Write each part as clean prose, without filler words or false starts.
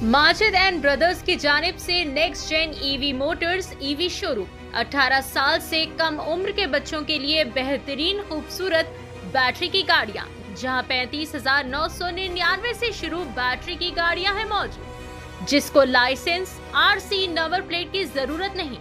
Majid and brothers की जानिब से next gen EV motors EV showroom 18 साल से कम उम्र के बच्चों के लिए बेहतरीन खूबसूरत बैटरी की गाड़ियां, जहां 35,999 से शुरू बैटरी की गाड़ियां हैं मौजूद, जिसको लाइसेंस आरसी नंबर प्लेट की जरूरत नहीं।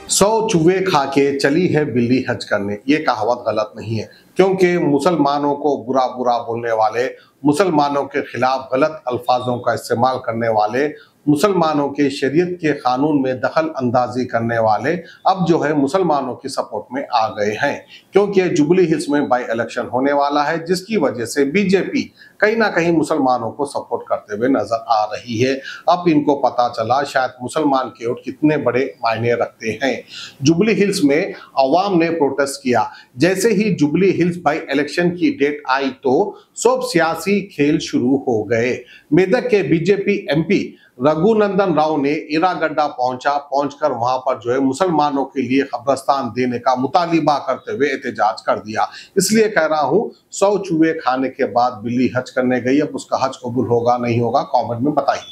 100 चूहे खा के चली है बिल्ली हज करने, ये कहावत गलत नहीं है, क्योंकि मुसलमानों को बुरा बुरा बोलने वाले, मुसलमानों के खिलाफ गलत अल्फाजों का इस्तेमाल करने वाले, मुसलमानों के शरीयत के कानून में दखल अंदाजी करने वाले अब जो है मुसलमानों की सपोर्ट में आ गए हैं, क्योंकि जुबली हिल्स में बाई इलेक्शन होने वाला है, जिसकी वजह से बीजेपी कहीं ना कहीं मुसलमानों को सपोर्ट करते हुए नजर आ रही है। अब इनको पता चला शायद मुसलमान के वोट कितने बड़े मायने रखते हैं। जुबली हिल्स में अवाम ने प्रोटेस्ट किया। जैसे ही जुबली हिल्स बाई इलेक्शन की डेट आई तो सब सियासी खेल शुरू हो गए। मेदक के बीजेपी एमपी रघुनंदन राव ने इरागड्डा पहुंचकर वहां पर जो है मुसलमानों के लिए कब्रिस्तान देने का मुतालिबा करते हुए एहतजाज कर दिया। इसलिए कह रहा हूं 100 चूहे खाने के बाद बिल्ली हज करने गई, अब उसका हज कबूल होगा नहीं होगा कमेंट में बताइए।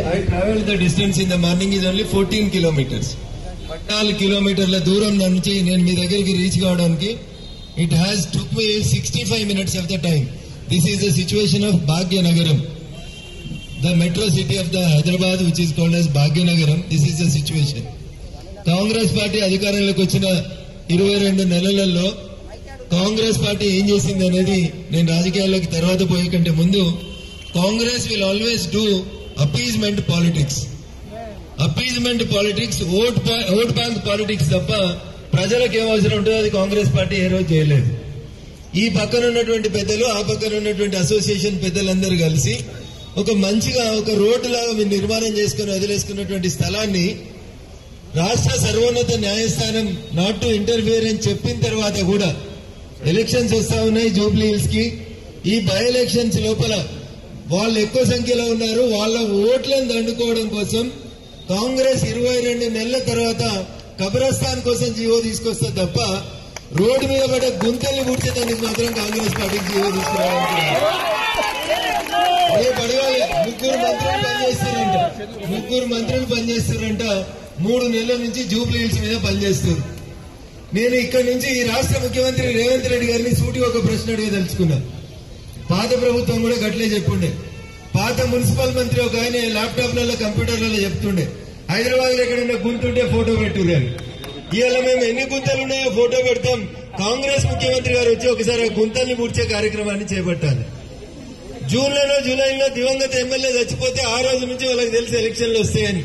I traveled the distance in the morning is only 14 kilometers. 14 kilometerల దూరం నుంచి నేను మీ దగ్గరికి రీచ్ కావడానికి it has took me 65 minutes of the time. This is the situation of Bhagyanagar, the metro city of the Hyderabad, which is called as Bhagyanagar. This is the situation. Congress party అధికారంలోకి వచ్చిన 22 నెలలలో Congress party ఏం చేసింది అనేది నేను రాజకీయాల్లోకి తర్వాత పోయే కంటే ముందు, Congress will always do appeasement politics. Appeasement politics, vote bank politics తప్ప ప్రజలకు ఏం అవసరం ఉంటుందో అది కాంగ్రెస్ పార్టీ ఏ రోజు చేయలేదు. ఈ పక్కన ఉన్నటువంటి పెద్దలు, ఆ పక్కన ఉన్నటువంటి అసోసియేషన్ పెద్దలందరూ కలిసి ఒక మంచిగా ఒక రోడ్డు లాగా మీరు నిర్మాణం చేసుకుని వదిలేసుకున్నటువంటి స్థలాన్ని రాష్ట్ర సర్వోన్నత న్యాయస్థానం నాట్ టు ఇంటర్ఫియర్ అని చెప్పిన తర్వాత కూడా ఎలక్షన్స్ వస్తా ఉన్నాయి జూబ్లీ హిల్స్ కి. ఈ బై ఎలక్షన్స్ లోపల వాళ్ళు ఎక్కువ సంఖ్యలో ఉన్నారు. వాళ్ళ ఓట్లను దండుకోవడం కోసం కాంగ్రెస్ 22 నెలల తర్వాత కబ్రస్థాన్ కోసం జీవో తీసుకొస్తా తప్ప రోడ్డు మీద పడే గుంతల్ని పూడ్చేదానికి మాత్రం కాంగ్రెస్ పార్టీకి జీవో తీసుకురావడానికి రేపు అడగాలి. ముగ్గురు మంత్రులు పనిచేస్తారంట 3 నెలల నుంచి జూబ్లీ హిల్స్ మీద పనిచేస్తారు. నేను ఇక్కడి నుంచి ఈ రాష్ట్ర ముఖ్యమంత్రి రేవంత్ రెడ్డి గారిని సూటి ఒక ప్రశ్న అడిగదలుచుకున్నా. పాత ప్రభుత్వం కూడా గట్లే చెప్పుండే. పాత మున్సిపల్ మంత్రి ఒక ఆయన ల్యాప్టాప్లలో కంప్యూటర్లలో చెప్తుండే, హైదరాబాద్ లో ఎక్కడైనా గుంతుంటే ఫోటో పెట్టున్నారు. ఇవాళ మేము ఎన్ని గుంతలు ఉన్నాయో ఫోటో పెడతాం. కాంగ్రెస్ ముఖ్యమంత్రి గారు వచ్చి ఒకసారి ఆ గుంతల్ని పూడ్చే కార్యక్రమాన్ని చేపట్టాలి. జూన్లోనో జూలైలో దివంగత ఎమ్మెల్యే చచ్చిపోతే ఆ రోజు నుంచి వాళ్ళకి తెలిసి ఎలక్షన్లు వస్తాయని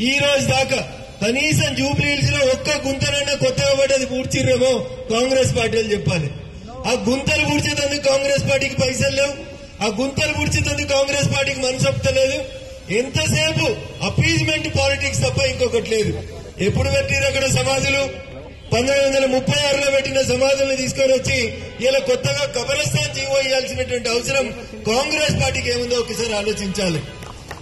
ఈ రోజు దాకా కనీసం జూబ్లీ హిల్స్ లో ఒక్క గుంతనైనా కొత్తగా పడ్డది పూడ్చిర్రేమో కాంగ్రెస్ పార్టీలు చెప్పాలి. ఆ గుంతలు పూడ్చేందుకు కాంగ్రెస్ పార్టీకి పైసలు లేవు. ఆ గుంతలు పూడ్చేందుకు కాంగ్రెస్ పార్టీకి మనసు ఒప్పుతలేదు. ఎంతసేపు అపీజ్మెంట్ పాలిటిక్స్ తప్ప ఇంకొకటి లేదు. ఎప్పుడు పెట్టిరు అక్కడ సమాధులు? 1936లో పెట్టిన సమాధులను తీసుకొని వచ్చి ఇలా కొత్తగా కబ్రస్థాన్ జీవో ఇవ్వాల్సినటువంటి అవసరం కాంగ్రెస్ పార్టీకి ఏముందో ఒకసారి ఆలోచించాలి.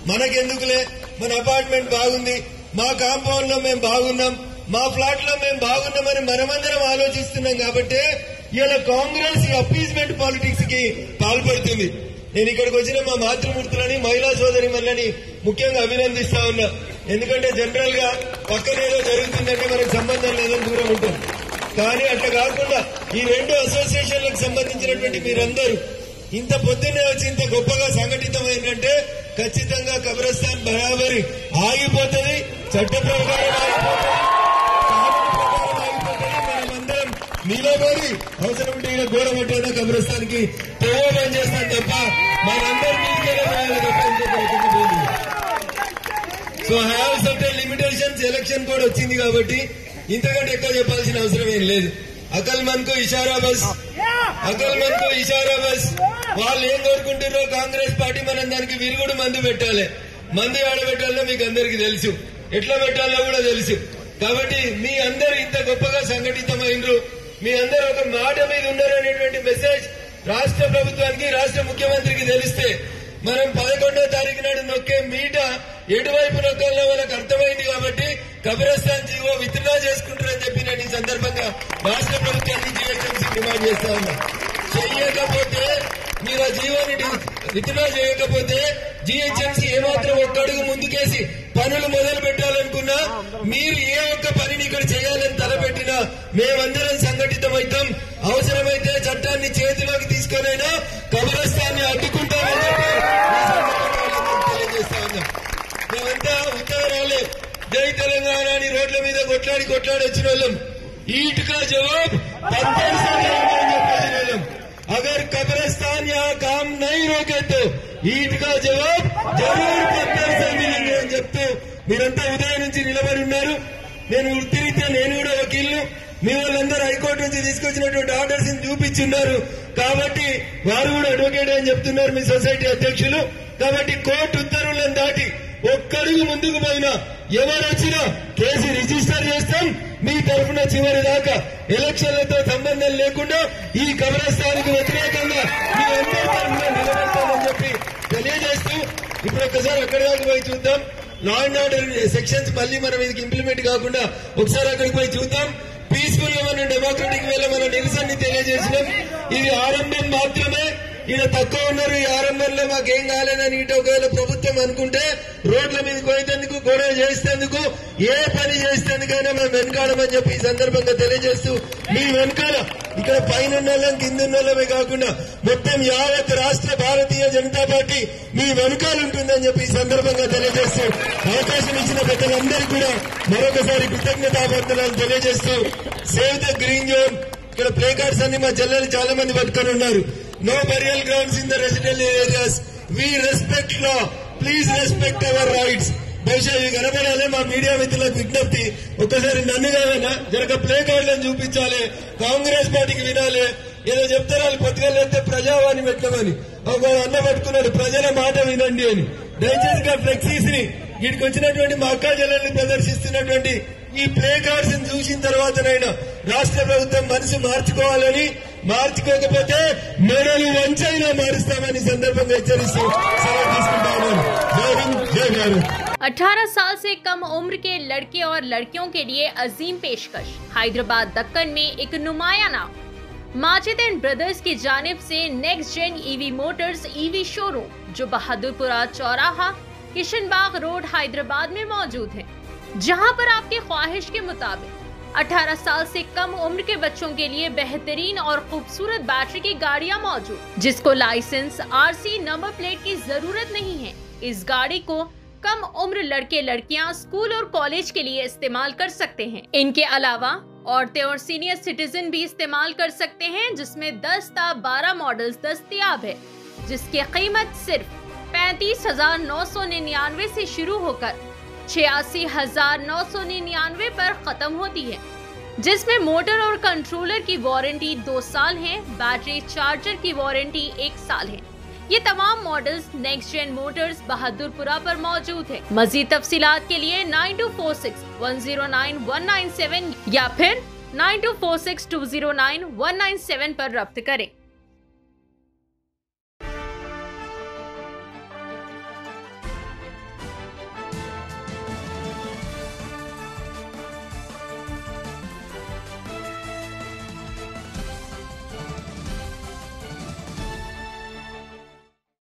మనకెందుకులే, మన అపార్ట్మెంట్ బాగుంది, మా కాంపౌండ్ లో మేము బాగున్నాం, మా ఫ్లాట్ లో మేము బాగున్నామని మనమందరం ఆలోచిస్తున్నాం. కాబట్టి ఇలా కాంగ్రెస్ ఈ అపీజ్మెంట్ పాలిటిక్స్ కి పాల్పడుతుంది. నేను ఇక్కడికి వచ్చిన మా మాతృమూర్తులని, మహిళా సోదరిమణులని ముఖ్యంగా అభినందిస్తా ఉన్నా. ఎందుకంటే జనరల్ గా పక్కనేదో జరుగుతుందంటే మనకు సంబంధం లేదని దూరం ఉంటుంది. కానీ అట్లా కాకుండా ఈ 2 అసోసియేషన్లకు సంబంధించినటువంటి మీరందరూ ఇంత పొద్దున్నే వచ్చి ఇంత గొప్పగా సంఘటితమైందంటే ఖచ్చితంగా కబ్రస్థాన్ బరాబరి ఆగిపోతుంది, చట్ట ప్రకారం ఆగిపోతుంది, మనమందరం నిలబడి అవసరం ఉంటే ఇలా గోడ పట్టేదా కబ్రస్థాన్కి తెగోబం చేస్తాం తప్ప మనందరూ so have certain limitations. Election code వచ్చింది కాబట్టి ఇంతకంటే ఎక్కువ చెప్పాల్సిన అవసరం ఏం లేదు. అకల్ మన్ కు ఇషారా బస్, అకల్ మన్ కు ఇషారా బస్. వాళ్ళు ఏం కోరుకుంటున్నారో కాంగ్రెస్ పార్టీ మనం దానికి విరుగుడు మందు పెట్టాలి. మందు ఆడబెట్టాలో మీకు అందరికి తెలుసు, ఎట్లా పెట్టాలో కూడా తెలుసు. కాబట్టి మీ అందరు ఇంత గొప్పగా సంఘటితమైనరు, మీ అందరూ ఒక మాట మీద ఉన్నారు అనేటువంటి మెసేజ్ రాష్ట్ర ప్రభుత్వానికి, రాష్ట్ర ముఖ్యమంత్రికి తెలిస్తే మనం 11వ తారీఖు నాడు నొక్కే మీట ఎటువైపు నొక్కాలో వాళ్ళకి అర్థమైంది. కాబట్టి కబ్రస్థాన్ జీవో విత్డ్రా చేసుకుంటారని చెప్పి నేను ఈ సందర్భంగా రాష్ట్ర ప్రభుత్వాన్ని జీఎస్ఎంసీ డిమాండ్ చేస్తా ఉన్నా. చెయ్యకపోతే మీరు జీవోని విత్డ్రా చేయకపోతే జిహెచ్ఎంసీ ఏమాత్రం ఒక్కడుగు ముందుకేసి పనులు మొదలు పెట్టాలనుకున్నా, మీరు ఏ ఒక్క పనిని ఇక్కడ చేయాలని తలపెట్టినా మేమందరం సంఘటితమైతాం. అవసరమైతే చట్టాన్ని చేతిలోకి తీసుకొనైనా కబరస్థాన్ని అడ్డుకుంటామని చెప్పి తెలియజేస్తా ఉన్నాం. మేమంతా ఉత్తరాలే జై తెలంగాణ అని రోడ్ల మీద కొట్లాడి వచ్చిన వాళ్ళం. ईट का जवाब 75 से देंगे। अगर कब्रिस्तान यहाँ काम नहीं रोके तो ईट का जवाब जरूर 70 से मिलेंगे అని చెప్తూ మీరంతా ఉదయం నుంచి నిలబడి ఉన్నారు. నేను వృత్తిరీత్యా నేను కూడా వకీల్ను. మీ వాళ్ళందరూ హైకోర్టు నుంచి తీసుకొచ్చినటువంటి ఆర్డర్స్ చూపించున్నారు కాబట్టి వారు కూడా అడ్వకేట్ అని చెప్తున్నారు మీ సొసైటీ అధ్యక్షులు. కాబట్టి కోర్టు ఉత్తర్వులను దాటి ఒక్కడుగు ముందుకు పోయినా ఎవరు వచ్చినా కేసు రిజిస్టర్ చేస్తాం. మీ తరఫున చివరి దాకా ఎలక్షన్లతో సంబంధం లేకుండా ఈ కబ్రస్థానికి వ్యతిరేకంగా మీ అందరి తరఫున నిలబడతామని చెప్పి తెలియజేస్తూ ఇప్పుడు ఒక్కసారి అక్కడి దాకా పోయి చూద్దాం. లా అండ్ ఆర్డర్ సెక్షన్స్ మళ్ళీ మనం ఇది ఇంప్లిమెంట్ కాకుండా ఒకసారి అక్కడికి పోయి చూద్దాం. పీస్ఫుల్ గా మనం డెమోక్రటిక్ వేలో మన నిరసనని తెలియజేసినాం. ఇది ఆరంభం మాత్రమే. ఈయన తక్కువ ఉన్నారు. ఈ ఆరంభంలో మాకేం కాలేదని ఇటు ఒకవేళ ప్రభుత్వం అనుకుంటే రోడ్ల మీదకి పోయేందుకు గొడవ చేసేందుకు ఏ పని చేసేందుకైనా మేము వెనకాడమని చెప్పి ఈ సందర్భంగా తెలియజేస్తూ మీ వెనకాల ఇక్కడ పైన ఉన్నోళ్ళం కింద ఉన్నోళ్ళమే కాకుండా మొత్తం యావత్ రాష్ట్ర భారతీయ జనతా పార్టీ మీ వెనకాల ఉంటుందని చెప్పి ఈ సందర్భంగా తెలియజేస్తూ అవకాశం ఇచ్చిన పెద్దలందరికీ కూడా మరొకసారి కృతజ్ఞతాభర్తనాలు తెలియజేస్తూ సేవ్ ద గ్రీన్ జోన్ ఇక్కడ ప్లే కార్డ్స్ అన్ని మా చెల్లెలు చాలా మంది పట్టుకొని ఉన్నారు. No burial grounds in the residential areas. We respect law. Please respect our rights. బహుశా ఇవి కనబడాలి. మా మీడియా మిత్రులకు విజ్ఞప్తి, ఒక్కసారి నన్ను కాదన్నా జరగ ప్లే కార్డులను చూపించాలి. కాంగ్రెస్ పార్టీకి వినాలి. ఏదో చెప్తారు వాళ్ళు పొద్దుగలేస్తే ప్రజావాణి పెట్టమని ఒక అన్న పట్టుకున్నాడు ప్రజల మాట వినండి అని. దయచేసి ఫ్లెక్సీస్ ని వీటికి వచ్చినటువంటి మా అక్క జిల్లాని ప్రదర్శిస్తున్నటువంటి ఈ ప్లే కార్డ్స్ చూసిన తర్వాతనైనా రాష్ట్ర ప్రభుత్వం మనసు మార్చుకోవాలని, మార్చుకోకపోతే మెడలు వంచైనా మారుస్తామని సందర్భంగా హెచ్చరిస్తూ సెలవు తీసుకుంటా ఉన్నాను. జై హింద్, జై భారత్. 18 साल से कम उम्र के लड़के और लड़कियों के लिए अजीम पेशकश। हैदराबाद दक्कन में एक नुमाया नाम माजिद एंड ब्रदर्स की जानिब से next gen EV motors EV showroom जो बहादुरपुरा चौराहा किशनबाग रोड हैदराबाद में मौजूद है, जहां पर आपकी ख्वाहिश के मुताबिक 18 साल से कम उम्र के बच्चों के लिए बेहतरीन और खूबसूरत बैटरी की गाड़ियां मौजूद, जिसको लाइसेंस आरसी नंबर प्लेट की जरूरत नहीं है। इस गाड़ी को कम उम्र लड़के लड़कियां स्कूल और कॉलेज के लिए इस्तेमाल कर सकते हैं। इनके अलावा औरतें और सीनियर सिटीजन भी इस्तेमाल कर सकते हैं, जिसमें 10 ता 12 मॉडल्स दस्तयाब है, जिसकी कीमत सिर्फ 35,999 से शुरू होकर 86,999 पर खत्म होती है, जिसमें मोटर और कंट्रोलर की वारंटी 2 साल है, बैटरी चार्जर की वारंटी 1 साल है। ये तमाम models next gen motors Bahadurpura पर मौजूद है। मजीद तफसीलात के लिए 9246109197 या फिर 9246209197 पर रब्त करें।